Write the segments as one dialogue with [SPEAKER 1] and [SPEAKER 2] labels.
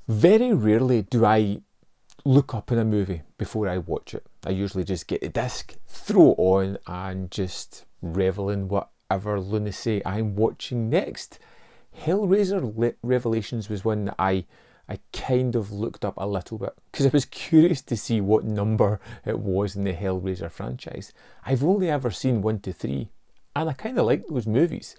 [SPEAKER 1] Very rarely do I look up in a movie before I watch it. I usually just get the disc, throw it on, and just revel in whatever lunacy I'm watching next. Hellraiser Revelations was one that I kind of looked up a little bit because I was curious to see what number it was in the Hellraiser franchise. I've only ever seen 1 to 3, and I kind of like those movies.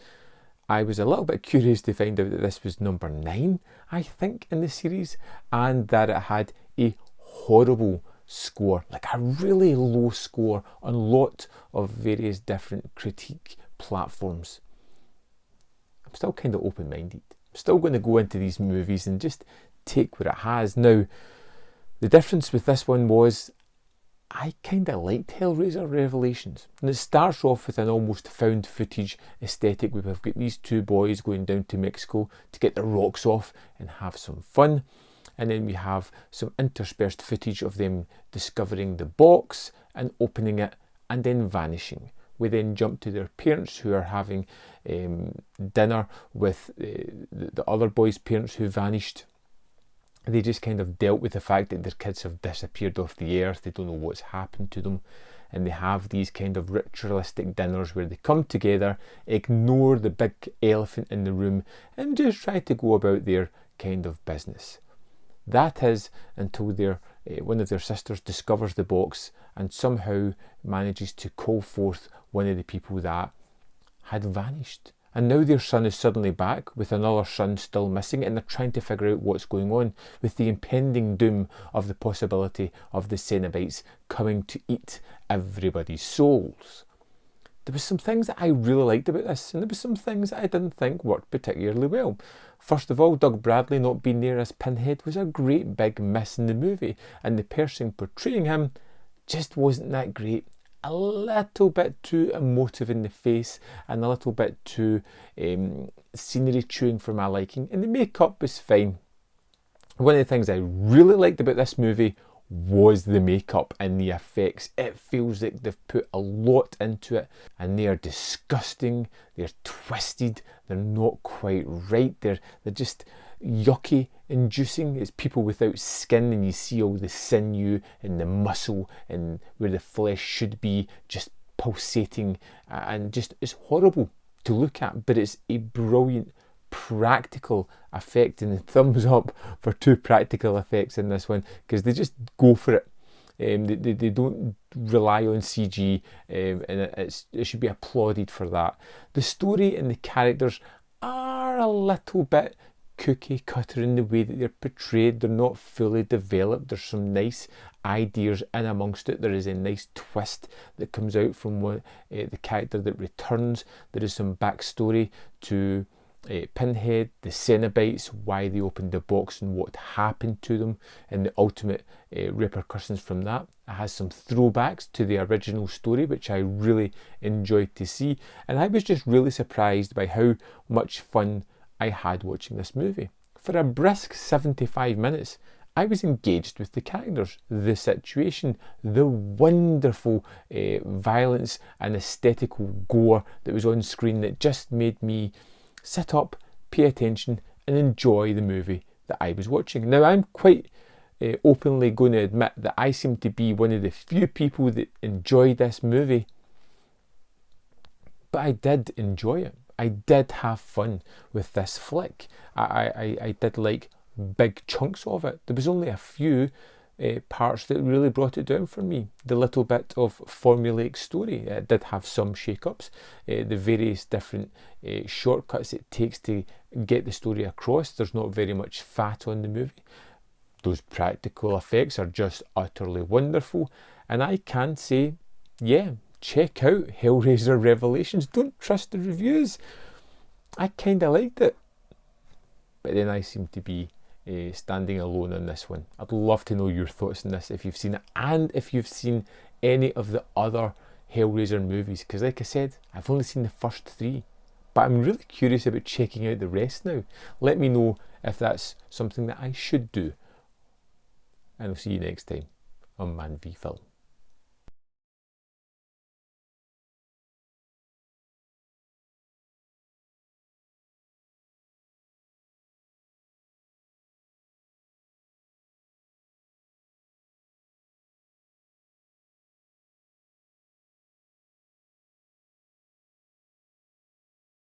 [SPEAKER 1] I was a little bit curious to find out that this was number 9, I think, in the series, and that it had a horrible score, like a really low score on a lot of various different critique platforms. I'm still kind of open-minded. I'm still going to go into these movies and just take what it has. Now, the difference with this one was I kind of liked Hellraiser Revelations. And it starts off with an almost found footage aesthetic where we've got these two boys going down to Mexico to get their rocks off and have some fun. And then we have some interspersed footage of them discovering the box and opening it and then vanishing. We then jump to their parents who are having dinner with the other boys' parents who vanished. They just kind of dealt with the fact that their kids have disappeared off the earth. They don't know what's happened to them. And they have these kind of ritualistic dinners where they come together, ignore the big elephant in the room, and just try to go about their kind of business. That is until one of their sisters discovers the box and somehow manages to call forth one of the people that had vanished. And now their son is suddenly back with another son still missing, and they're trying to figure out what's going on with the impending doom of the possibility of the Cenobites coming to eat everybody's souls. There was some things that I really liked about this, and there were some things that I didn't think worked particularly well. First of all, Doug Bradley not being there as Pinhead was a great big miss in the movie, and the person portraying him just wasn't that great. A little bit too emotive in the face and a little bit too scenery chewing for my liking, and the makeup was fine. One of the things I really liked about this movie was the makeup and the effects. It feels like they've put a lot into it, and they are disgusting, they're twisted, they're not quite right, they're just yucky inducing. It's people without skin, and you see all the sinew and the muscle and where the flesh should be just pulsating, and just it's horrible to look at, but it's a brilliant practical effect, and the thumbs up for 2 practical effects in this one, because they just go for it. They don't rely on CG, and it should be applauded for that. The story and the characters are a little bit cookie cutter in the way that they're portrayed. They're not fully developed. There's some nice ideas in amongst it. There is a nice twist that comes out from the character that returns. There is some backstory to Pinhead, the Cenobites, why they opened the box and what happened to them, and the ultimate repercussions from that. It has some throwbacks to the original story, which I really enjoyed to see, and I was just really surprised by how much fun I had watching this movie. For a brisk 75 minutes, I was engaged with the characters, the situation, the wonderful violence and aesthetical gore that was on screen that just made me sit up, pay attention, and enjoy the movie that I was watching. Now, I'm quite openly going to admit that I seem to be one of the few people that enjoyed this movie, but I did enjoy it. I did have fun with this flick. I did like big chunks of it. There was only a few parts that really brought it down for me. The little bit of formulaic story, it did have some shake-ups. The various different shortcuts it takes to get the story across, there's not very much fat on the movie. Those practical effects are just utterly wonderful, and I can say, yeah, check out Hellraiser Revelations. Don't trust the reviews. I kind of liked it, but then I seem to be standing alone on this one. I'd love to know your thoughts on this if you've seen it, and if you've seen any of the other Hellraiser movies, because like I said, I've only seen the first 3, but I'm really curious about checking out the rest now. Let me know if that's something that I should do, and I'll see you next time on Man v Film.